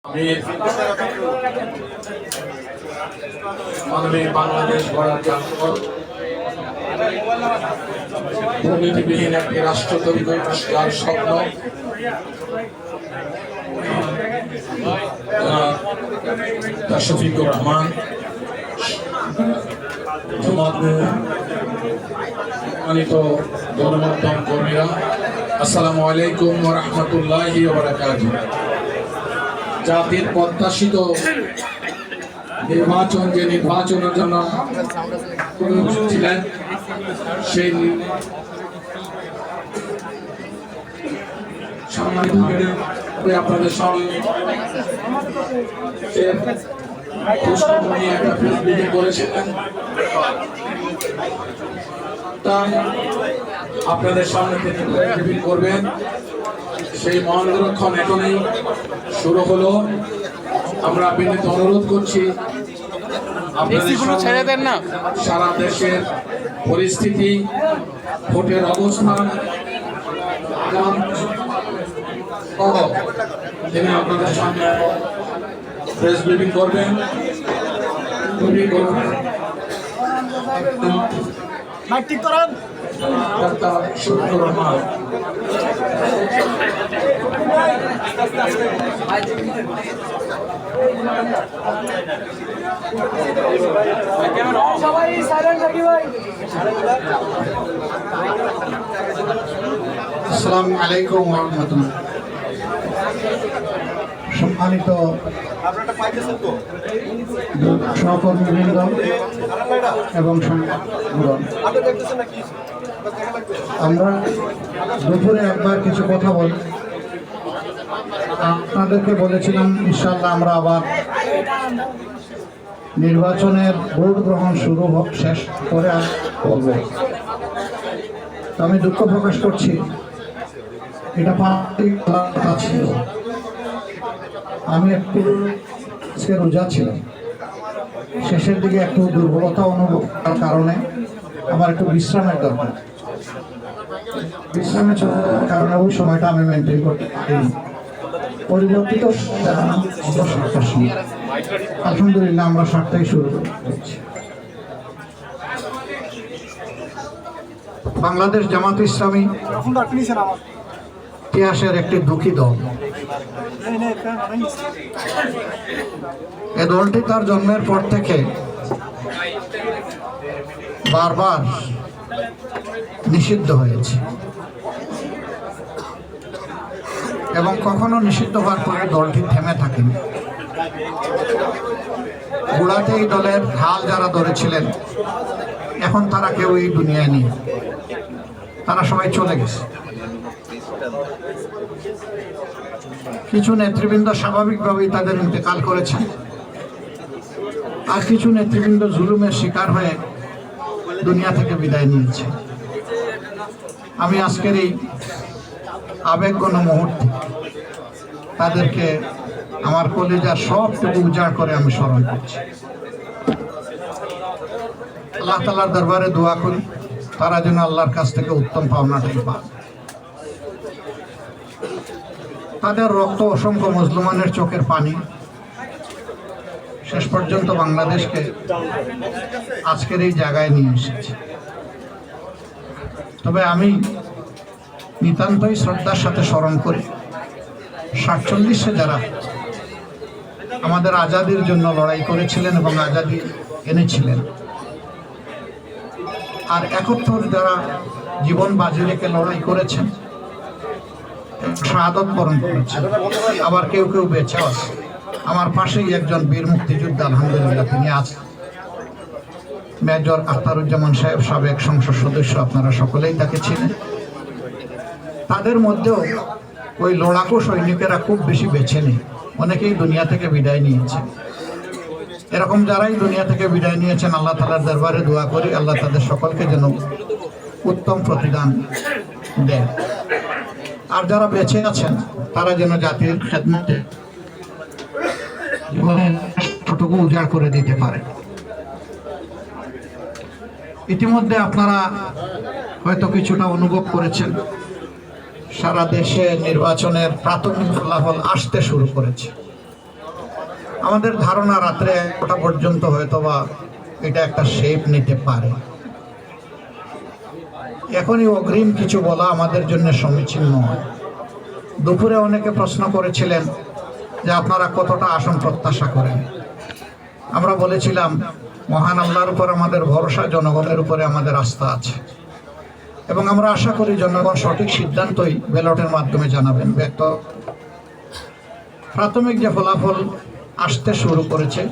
আমি মাননীয় বাংলাদেশ গড়ার জাতীয় দুর্নীতিবিহীন একটি রাষ্ট্র তৈরি যার স্বপ্ন শফিকুর রহমান সম্মানিত গণমাধ্যম কর্মীরা, আসসালামু আলাইকুম ওয়া রাহমাতুল্লাহি ওয়া বারাকাতুহু। জাতির প্রত্যাশিত নির্বাচন, যে নির্বাচনের জন্য ছিলেন, সেই আপনাদের সামনে করেছিলেন, তাই আপনাদের সামনে থেকে করবেন। সেই মহানুরক্ষণ এখনই শুরু হলো। আমরা বিনীত অনুরোধ করছি ছেড়ে দেন না। সারা দেশের পরিস্থিতি, ভোটের অবস্থান, তিনি আপনাদের সামনে প্রেস ব্রিফিং করবেন। মাইক ঠিক করেন। ডাক্তার শফিকুর রহমান। সবাই সাইলেন্ট থাকি ভাই। আসসালামু আলাইকুম ওয়া রাহমাতুল্লাহ। সম্মানিত সহকর্মীবৃন্দ এবং আমরা দুপুরে একবার কিছু কথা বলি, আপনাদেরকে বলেছিলাম ইনশাআল্লাহ আমরা আবার নির্বাচনের ভোট গ্রহণ শুরু শেষ করে বলব। আমি দুঃখ প্রকাশ করছি, এটা কথা ছিল। আমি একটু রোজা ছিলাম, শেষের দিকে একটু দুর্বলতা অনুভব করার কারণে আমার একটু বিশ্রামের দরকার। বিশ্রামের কারণে ওই সময়টা আমি মেনটেন করতে পারিনি। পরিবর্তিত আলহামদুলিল্লাহ আমরা 7টায় শুরু করছি। বাংলাদেশ জামাত ইসলামী ইতিহাসের একটি দুঃখী দল। এ দলটি তার জন্মের পর থেকে বারবার নিষিদ্ধ হয়েছে এবং কখনো নিষিদ্ধ হওয়ার পরে দলটি থেমে থাকেনি। গোড়াতে এই দলের হাল যারা ধরেছিলেন, এখন তারা কেউ এই দুনিয়ায় নেই, তারা সবাই চলে গেছে। কিছু নেতৃবৃন্দ স্বাভাবিকভাবেই তাদের ইন্তেকাল করেছেন, আর কিছু নেতৃবৃন্দ জুলুমের শিকার হয়ে দুনিয়া থেকে বিদায় নিয়েছে। আমি আজকের এই আবেগঘন মুহূর্তে তাদেরকে আমার কলিজার সবটুকু উজাড় করে আমি স্মরণ করছি। আল্লাহ তাআলার দরবারে দোয়া করি তারা যেন আল্লাহর কাছ থেকে উত্তম পাওনাটাই পান। তাদের রক্ত অসংখ্য মুসলমানের চোখের পানি শেষ পর্যন্ত বাংলাদেশকে আজকের এই জায়গায় নিয়ে এসেছে। তবে আমি নিতান্তই শ্রদ্ধার সাথে স্মরণ করি 47-এ যারা আমাদের আজাদির জন্য লড়াই করেছিলেন এবং আজাদি এনেছিলেন, আর 71 যারা জীবন বাজি রেখে লড়াই করেছেন, শাহাদত বরণ করেছেন, আবার কেউ কেউ বেঁচে আছে। আমার পাশেই একজন বীর মুক্তিযোদ্ধা, আলহামদুলিল্লাহ তিনি আছেন, মেজর আখতারুজ্জামান সাহেব, সাবেক সংসদ সদস্য, আপনারা সকলেই তাকে চিনেন। তাদের মধ্যেও ওই লড়াকু সৈনিকেরা খুব বেশি বেছে নেই, অনেকেই দুনিয়া থেকে বিদায় নিয়েছে। এরকম যারাই দুনিয়া থেকে বিদায় নিয়েছেন, আল্লাহ তাআলার দরবারে দোয়া করি আল্লাহ তাদের সকলকে যেন উত্তম প্রতিদান দেন। আর যারা বেঁচে আছেন তারা যেন জাতির খেদমতে জীবনটুকু উজাড় করে দিতে পারে। ইতিমধ্যে আপনারা হয়তো কিছুটা অনুভব করেছেন, সারা দেশে নির্বাচনের প্রাথমিক ফলাফল আসতে শুরু করেছে। আমাদের ধারণা রাত্রে 1টা পর্যন্ত হয়তোবা এটা একটা শেপ নিতে পারে। এখনই অগ্রিম কিছু বলা আমাদের জন্য সমীচীন নয়। দুপুরে অনেকে প্রশ্ন করেছিলেন যে আপনারা কতটা আসন প্রত্যাশা করেন। আমরা বলেছিলাম মহান আল্লাহর উপর আমাদের ভরসা, জনগণের উপরে আমাদের আস্থা আছে এবং আমরা আশা করি জনগণ সঠিক সিদ্ধান্তই ব্যালটের মাধ্যমে জানাবেন। ব্যক্ত প্রাথমিক যে ফলাফল আসতে শুরু করেছে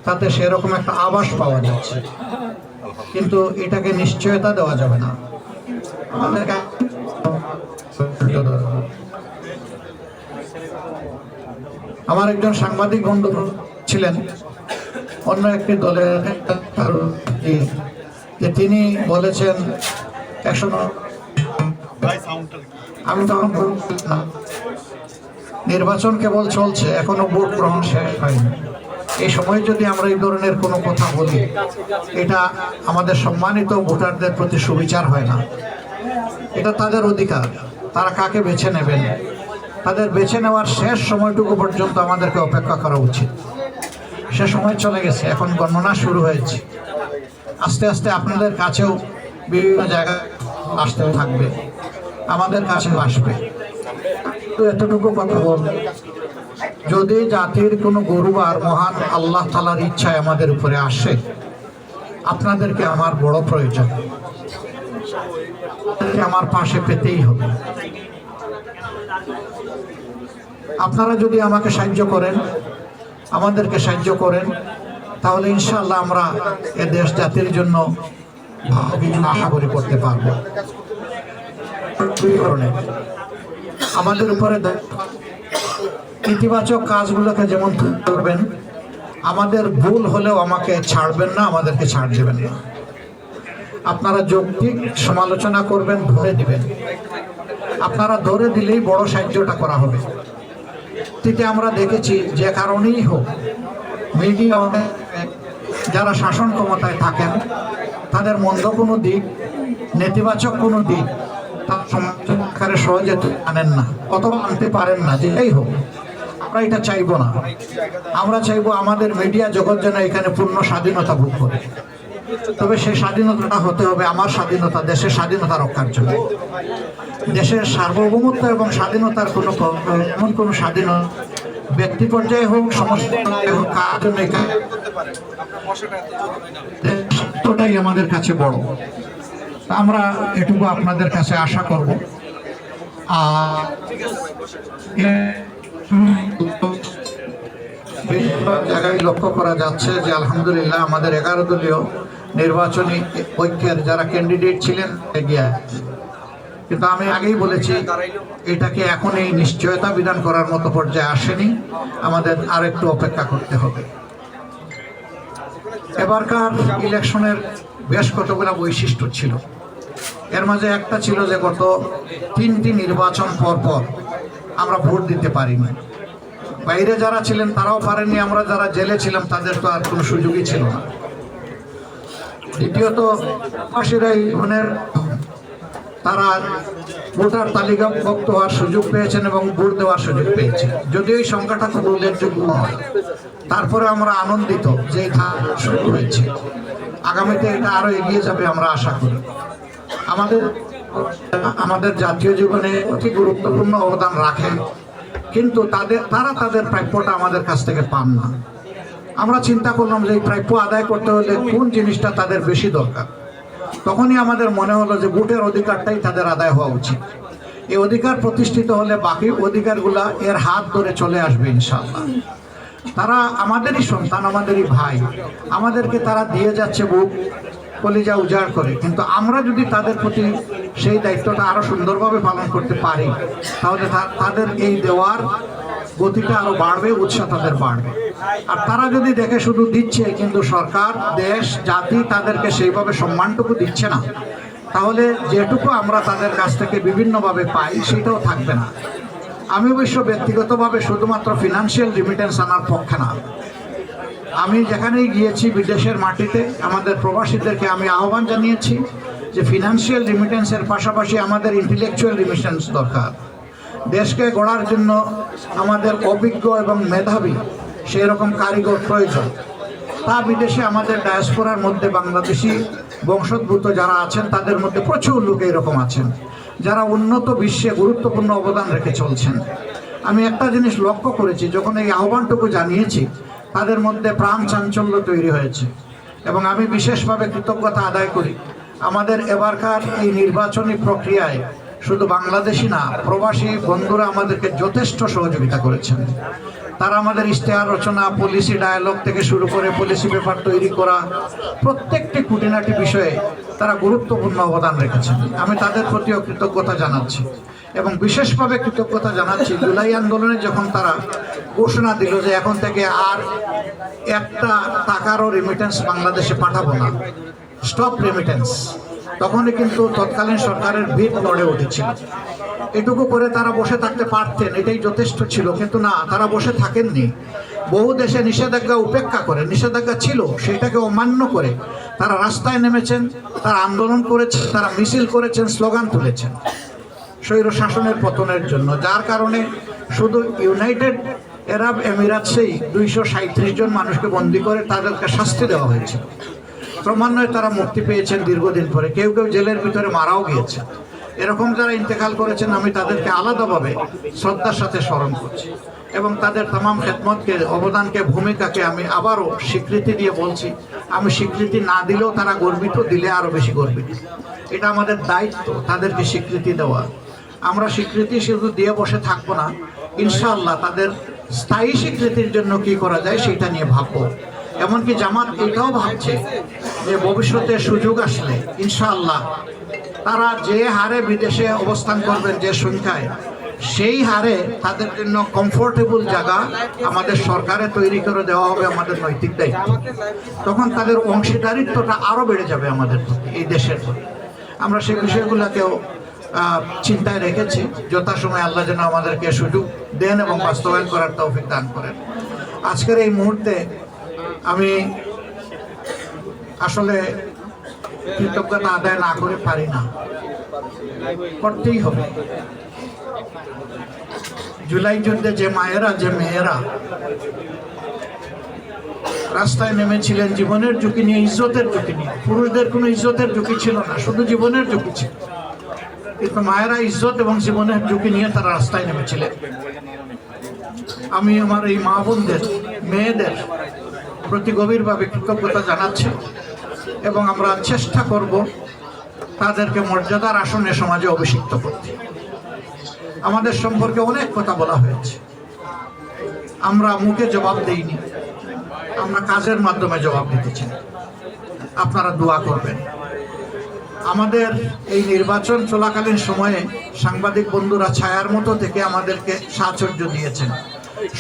তাতে সেরকম একটা আভাস পাওয়া যাচ্ছে, কিন্তু এটাকে নিশ্চয়তা দেওয়া যাবে না। আমার একজন সাংবাদিক বন্ধু ছিলেন অন্য একটি দলের, যে তিনি বলেছেন আমি তখন না, নির্বাচন কেবল চলছে, এখনো ভোট গ্রহণ শেষ হয়নি। এই সময় যদি আমরা এই ধরনের কোনো কথা বলি, এটা আমাদের সম্মানিত ভোটারদের প্রতি সুবিচার হয় না। এটা তাদের অধিকার, তারা কাকে বেছে নেবেন, তাদের বেছে নেওয়ার শেষ সময়টুকু পর্যন্ত আমাদেরকে অপেক্ষা করা উচিত। সে সময় চলে গেছে, এখন গণনা শুরু হয়েছে। আস্তে আস্তে আপনাদের কাছেও বিভিন্ন জায়গায় আসতে থাকবে, আমাদের কাছেও আসবে। তো এতটুকু কথা বলব, যদি জাতির কোনো গরুবার মহান আল্লাহ তাআলার ইচ্ছায় আমাদের উপরে আসে, আপনাদেরকে আমার বড় প্রয়োজন, আমার পাশে পেতেই হবে। আপনারা যদি আমাকে সাহায্য করেন, আমাদেরকে সাহায্য করেন, তাহলে ইনশাআল্লাহ আমরা এ দেশ জাতির জন্য আশা করি করতে পারব। আমাদের উপরে ইতিবাচক কাজগুলোকে যেমন করবেন, আমাদের ভুল হলেও আমাকে ছাড়বেন না, আমাদেরকে ছাড় দেবেন না। আপনারা যৌক্তিক সমালোচনা করবেন, ধরে দিবেন। আপনারা ধরে দিলেই বড় সাহায্যটা করা হবে। অতীতে আমরা দেখেছি যে কারণেই হোক, মিডিয়া যারা শাসন ক্ষমতায় থাকেন তাদের মন্দ কোনো দিক, নেতিবাচক কোনো দিক তার সমাজে সহজে আনেন না, অথবা আনতে পারেন না। যেটাই হোক, আমরা এটা চাইবো না। আমরা চাইবো আমাদের মিডিয়া জগৎ যেন এখানে পূর্ণ স্বাধীনতা ভোগ করে। তবে সেই স্বাধীনতাটা হতে হবে আমার স্বাধীনতা, দেশের স্বাধীনতা রক্ষার জন্য। দেশের সার্বভৌমত্ব এবং স্বাধীনতার এমন কোনো স্বাধীনতা ব্যক্তি পর্যায়ে হোক, সমস্যায় হোক, কার জন্য এটাই আমাদের কাছে বড়। আমরা এটুকু আপনাদের কাছে আশা করব। আর জায়গায় লক্ষ্য করা যাচ্ছে যে আলহামদুলিল্লাহ আমাদের 11 দলীয় নির্বাচনী ঐক্যের যারা ক্যান্ডিডেট ছিলেন এগিয়ে, কিন্তু আমি আগেই বলেছি এটাকে এখন এই নিশ্চয়তা বিধান করার মতো পর্যায়ে আসেনি, আমাদের আর একটু অপেক্ষা করতে হবে। এবারকার ইলেকশনের বেশ কতগুলো বৈশিষ্ট্য ছিল। এর মাঝে একটা ছিল যে গত 3টি নির্বাচন পর পর আমরা ভোট দিতে পারিনি। বাইরে যারা ছিলেন তারাও পারেননি, আমরা যারা জেলে ছিলাম তাদের তো আর কোনো সুযোগই ছিল না। দ্বিতীয়ত প্রবাসীরাই তারা ভোটার তালিকাভুক্ত হওয়ার সুযোগ পেয়েছেন এবং ভোট দেওয়ার সুযোগ পেয়েছেন, যদিও এই সংখ্যাটা খুব উল্লেখযোগ্য নয়। তারপরে আমরা আনন্দিত যে এই শুরু হয়েছে, আগামীতে এটা আরো এগিয়ে যাবে আমরা আশা করি। আমাদের জাতীয় জীবনে অতি গুরুত্বপূর্ণ অবদান রাখেন, কিন্তু তারা তাদের প্রাপ্যটা আমাদের কাছ থেকে পান না। আমরা চিন্তা করলাম যে এই প্রাপ্য আদায় করতে হলে কোন জিনিসটা তাদের বেশি দরকার। তখনই আমাদের মনে হলো যে ভোটের অধিকারটাই তাদের আদায় হওয়া উচিত। এই অধিকার প্রতিষ্ঠিত হলে বাকি অধিকারগুলা এর হাত ধরে চলে আসবে ইনশাআল্লাহ। তারা আমাদেরই সন্তান, আমাদেরই ভাই, আমাদেরকে তারা দিয়ে যাচ্ছে বুক কলিজা উজাড় করে, কিন্তু আমরা যদি তাদের প্রতি সেই দায়িত্বটা আরো সুন্দরভাবে পালন করতে পারি, তাহলে তাদের এই দেওয়ার গতিটা আরো বাড়বে, উৎসাহ তাদের বাড়বে। আর তারা যদি দেখে শুধু দিচ্ছে কিন্তু সরকার, দেশ, জাতি তাদেরকে সেইভাবে সম্মানটুকু দিচ্ছে না, তাহলে যেটুকু আমরা তাদের কাছ থেকে বিভিন্নভাবে পাই সেটাও থাকবে না। আমি অবশ্য ব্যক্তিগতভাবে শুধুমাত্র ফিনান্সিয়াল রিমিটেন্স আনার পক্ষে না। আমি যেখানেই গিয়েছি বিদেশের মাটিতে আমাদের প্রবাসীদেরকে আমি আহ্বান জানিয়েছি যে ফিনান্সিয়াল রিমিটেন্সের পাশাপাশি আমাদের ইন্টেলেকচুয়াল রিমিটেন্স দরকার। দেশকে গড়ার জন্য আমাদের অভিজ্ঞ এবং মেধাবী সেই রকম কারিগর প্রয়োজন। তা বিদেশে আমাদের ডায়াসপোরার মধ্যে বাংলাদেশি বংশোদ্ভূত যারা আছেন তাদের মধ্যে প্রচুর লোক এরকম আছেন যারা উন্নত বিশ্বে গুরুত্বপূর্ণ অবদান রেখে চলছেন। আমি একটা জিনিস লক্ষ্য করেছি, যখন এই আহ্বানটুকু জানিয়েছি তাদের মধ্যে প্রাণ চাঞ্চল্য তৈরি হয়েছে এবং আমি বিশেষভাবে কৃতজ্ঞতা আদায় করি। আমাদের এবারকার এই নির্বাচনী প্রক্রিয়ায় শুধু বাংলাদেশি না, প্রবাসী বন্ধুরা আমাদেরকে যথেষ্ট সহযোগিতা করেছেন। তারা আমাদের ইশতেহার রচনা, পলিসি ডায়ালগ থেকে শুরু করে পলিসি পেপার তৈরি করা, প্রত্যেকটি খুঁটিনাটি বিষয়ে তারা গুরুত্বপূর্ণ অবদান রেখেছেন। আমি তাদের প্রতিও কৃতজ্ঞতা জানাচ্ছি এবং বিশেষভাবে কৃতজ্ঞতা জানাচ্ছি জুলাই আন্দোলনে যখন তারা ঘোষণা দিল যে এখন থেকে আর একটা টাকারও রেমিটেন্স বাংলাদেশে পাঠাবো না, স্টপ রেমিটেন্স, তখনই কিন্তু তৎকালীন সরকারের ভিড় লড়ে উঠেছিল। এটুকু করে তারা বসে থাকতে পারতেন, এটাই যথেষ্ট ছিল, কিন্তু না, তারা বসে থাকেননি। বহু দেশে নিষেধাজ্ঞা উপেক্ষা করে, নিষেধাজ্ঞা ছিল সেটাকে অমান্য করে তারা রাস্তায় নেমেছেন, তারা আন্দোলন করেছেন, তারা মিছিল করেছেন, স্লোগান তুলেছেন স্বৈর শাসনের পতনের জন্য, যার কারণে শুধু ইউনাইটেড আরব এমিরাতসেই 237 জন মানুষকে বন্দী করে তাদেরকে শাস্তি দেওয়া হয়েছিল। ক্রমান্বয়ে তারা মুক্তি পেয়েছেন দীর্ঘদিন পরে, কেউ কেউ জেলের ভিতরে মারাও গিয়েছে। এরকম যারা ইন্তেকাল করেছেন আমি তাদেরকে আলাদাভাবে শ্রদ্ধার সাথে স্মরণ করছি এবং তাদের তামাম খেদমতকে, অবদানকে, ভূমিকাকে আমি আবারও স্বীকৃতি দিয়ে বলছি। আমি স্বীকৃতি না দিলেও তারা গর্বিত, দিলে আরও বেশি গর্বিত। এটা আমাদের দায়িত্ব তাদেরকে স্বীকৃতি দেওয়া। আমরা স্বীকৃতি শুধু দিয়ে বসে থাকবো না, ইনশাআল্লাহ তাদের স্থায়ী স্বীকৃতির জন্য কি করা যায় সেটা নিয়ে ভাববো। এমনকি জামাত এটাও ভাবছে যে ভবিষ্যতে সুযোগ আসলে ইনশাআল্লাহ তারা যে হারে বিদেশে অবস্থান করবেন, যে সংখ্যায়, সেই হারে তাদের জন্য কমফোর্টেবল জায়গা আমাদের সরকারে তৈরি করে দেওয়া হবে আমাদের নৈতিক দায়িত্ব। তখন তাদের অংশীদারিত্বটা আরও বেড়ে যাবে আমাদের প্রতি, এই দেশের প্রতি। আমরা সেই বিষয়গুলোকেও চিন্তায় রেখেছি। যথাসময় আল্লাহ যেন আমাদেরকে সুযোগ দেন এবং বাস্তবায়ন করার তৌফিক দান করেন। আজকের এই মুহূর্তে আমি আসলে কৃতজ্ঞতা আদায় না করে পারি না, করতেই হবে। জুলাই যুদ্ধে যে মায়েরা, যে মেয়েরা রাস্তায় নেমেছিলেন জীবনের ঝুঁকি নিয়ে, ইজ্জতের ঝুঁকি নিয়ে, পুরুষদের কোনো ইজ্জতের ঝুঁকি ছিল না, শুধু জীবনের ঝুঁকি ছিল, কিন্তু মায়েরা ইজ্জত এবং জীবনের ঝুঁকি নিয়ে তারা রাস্তায় নেমেছিলেন। আমি আমার এই মা বোনদের, মেয়েদের প্রতি গভীরভাবে কৃতজ্ঞতা জানাচ্ছি এবং আমরা চেষ্টা করব তাদেরকে মর্যাদার আসনে সমাজে অভিষিক্ত করতে। আমাদের সম্পর্কে অনেক কথা বলা হয়েছে, আমরা মুখে জবাব দেইনি, আমরা কাজের মাধ্যমে জবাব দিতে চাই। আপনারা দোয়া করবেন। আমাদের এই নির্বাচন চলাকালীন সময়ে সাংবাদিক বন্ধুরা ছায়ার মতো থেকে আমাদেরকে সাহায্য দিয়েছেন,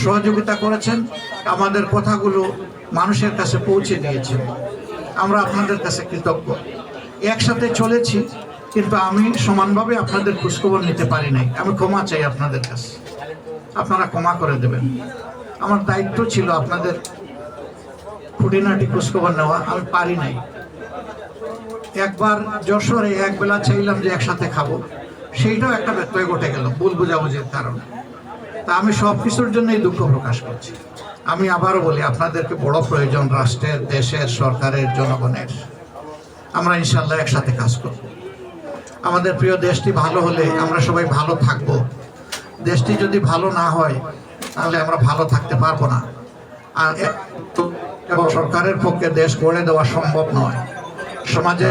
সহযোগিতা করেছেন, আমাদের কথাগুলো মানুষের কাছে পৌঁছে দিয়েছেন। আমরা আপনাদের কাছে কৃতজ্ঞ। একসাথে চলেছি, কিন্তু আমি সমানভাবে আপনাদের খোঁজখবর নিতে পারি নাই। আমি ক্ষমা চাই আপনাদের কাছে, আপনারা ক্ষমা করে দেবেন। আমার দায়িত্ব ছিল আপনাদের খুঁটিনাটি খোঁজখবর নেওয়া, আমি পারি নাই। একবার যশোরে একবেলা চাইলাম যে একসাথে খাবো, সেইটাও একটা ব্যত্যয় ঘটে গেল ভুল বুঝাবুঝির কারণে। তা আমি সব কিছুর জন্যই দুঃখ প্রকাশ করছি। আমি আবারও বলি, আপনাদেরকে বড় প্রয়োজন রাষ্ট্রের, দেশের, সরকারের, জনগণের। আমরা ইনশাল্লাহ একসাথে কাজ করব। আমাদের প্রিয় দেশটি ভালো হলে আমরা সবাই ভালো থাকব। দেশটি যদি ভালো না হয় তাহলে আমরা ভালো থাকতে পারবো না। আর সরকারের পক্ষে দেশ গড়ে দেওয়া সম্ভব নয়। সমাজে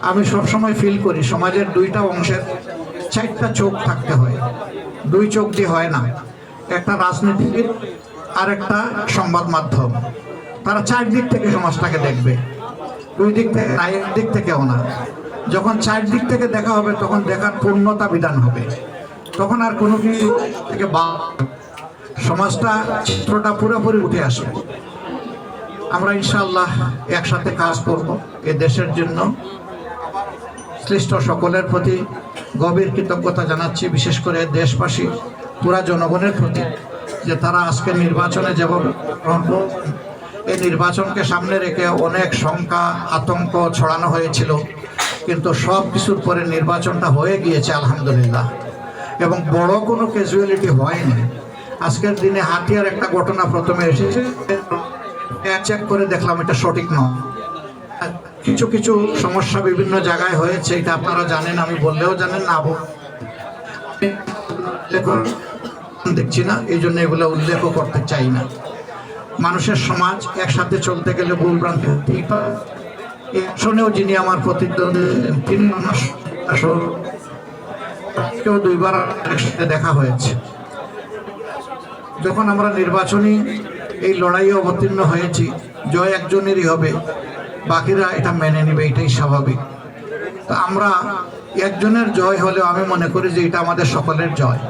আমি সবসময় ফিল করি সমাজের দুইটা অংশের 4টা চোখ থাকতে হয়। 2 চোখ দিয়ে হয় না। একটা রাজনীতিবিদ আর একটা সংবাদ মাধ্যম, তারা 4 দিক থেকে সমাজটাকে দেখবে, 2 দিক থেকে, এক দিক থেকেও না। যখন 4 দিক থেকে দেখা হবে তখন দেখার পূর্ণতা বিধান হবে, তখন আর কোনো কিছু থেকে সমাজটা, চিত্রটা পুরোপুরি উঠে আসবে। আমরা ইনশাআল্লাহ একসাথে কাজ করব এ দেশের জন্য। শ্রেষ্ঠ সকলের প্রতি গভীর কৃতজ্ঞতা জানাচ্ছি, বিশেষ করে দেশবাসী, পুরা জনগণের প্রতি, যে তারা আজকে নির্বাচনে যেভাবে এই নির্বাচনকে সামনে রেখে অনেক শঙ্কা, আতঙ্ক ছড়ানো হয়েছিল, কিন্তু সব কিছুর পরে নির্বাচনটা হয়ে গিয়েছে আলহামদুলিল্লাহ, এবং বড় কোনো ক্যাজুয়ালিটি হয়নি। আজকের দিনে হাতিয়ার একটা ঘটনা প্রথমে এসেছে, চেক করে দেখলাম এটা সঠিক নয়। কিছু কিছু সমস্যা বিভিন্ন জায়গায় হয়েছে, এটা আপনারা জানেন, আমি বললেও জানেন না, দেখছি না, এই জন্য এগুলো উল্লেখও করতে চাই না। মানুষের সমাজ একসাথে চলতে গেলে ভুলভ্রান্তি শোনেও যিনি আমার প্রতিদ্বন্দ্বী, তিনি কেউ 2 বার একসাথে দেখা হয়েছে। যখন আমরা নির্বাচনী এই লড়াইয়ে অবতীর্ণ হয়েছি, জয় একজনেরই হবে, বাকিরা এটা মেনে নেবে, এটাই স্বাভাবিক। তো আমরা একজনের জয় হলেও আমি মনে করি যে এটা আমাদের সকলের জয়,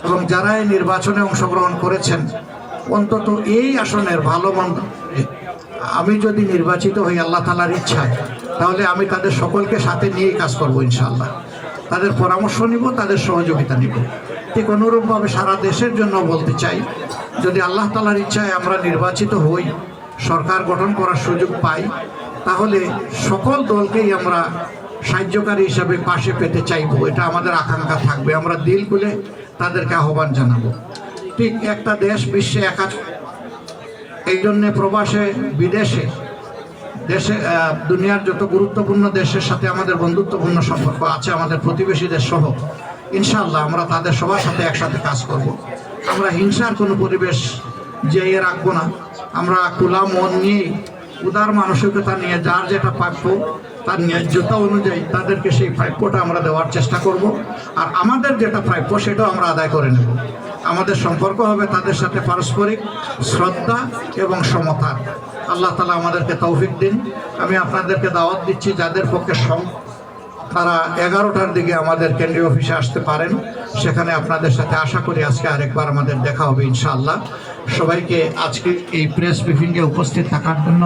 এবং যারা এই নির্বাচনে অংশগ্রহণ করেছেন অন্তত এই আসনের ভালো মন্দ, আমি যদি নির্বাচিত হই আল্লাহ তাআলার ইচ্ছায়, তাহলে আমি তাদের সকলকে সাথে নিয়েই কাজ করব ইনশাআল্লাহ। তাদের পরামর্শ নিব, তাদের সহযোগিতা নিব। ঠিক অনুরূপভাবে সারা দেশের জন্য বলতে চাই, যদি আল্লাহ তাআলার ইচ্ছায় আমরা নির্বাচিত হই, সরকার গঠন করার সুযোগ পাই, তাহলে সকল দলকেই আমরা সাহায্যকারী হিসাবে পাশে পেতে চাইবো, এটা আমাদের আকাঙ্ক্ষা থাকবে। আমরা দিল খুলে তাদেরকে আহ্বান জানাবো। ঠিক একটা দেশ বিশ্বে একা, এই জন্যে প্রবাসে বিদেশে দেশে দুনিয়ার যত গুরুত্বপূর্ণ দেশের সাথে আমাদের বন্ধুত্বপূর্ণ সম্পর্ক আছে, আমাদের প্রতিবেশীদের সহ, ইনশাআল্লাহ আমরা তাদের সবার সাথে একসাথে কাজ করব। আমরা হিংসার কোনো পরিবেশ যেয়ে রাখবো না। আমরা খোলা মন নিয়ে, উদার মানসিকতা নিয়ে, যার যেটা প্রাপ্য তার ন্যায্যতা অনুযায়ী তাদেরকে সেই প্রাপ্যটা আমরা দেওয়ার চেষ্টা করব। আর আমাদের যেটা প্রাপ্য সেটাও আমরা আদায় করে নেব। আমাদের সম্পর্ক হবে তাদের সাথে পারস্পরিক শ্রদ্ধা এবং সমতার। আল্লাহ তাআলা আমাদেরকে তৌফিক দিন। আমি আপনাদেরকে দাওয়াত দিচ্ছি, যাদের পক্ষে তারা 11টার দিকে আমাদের কেন্দ্রীয় অফিসে আসতে পারেন, সেখানে আপনাদের সাথে আশা করি আজকে আরেকবার আমাদের দেখা হবে ইনশাআল্লাহ। সবাইকে আজকে এই প্রেস ব্রিফিংয়ে উপস্থিত থাকার জন্য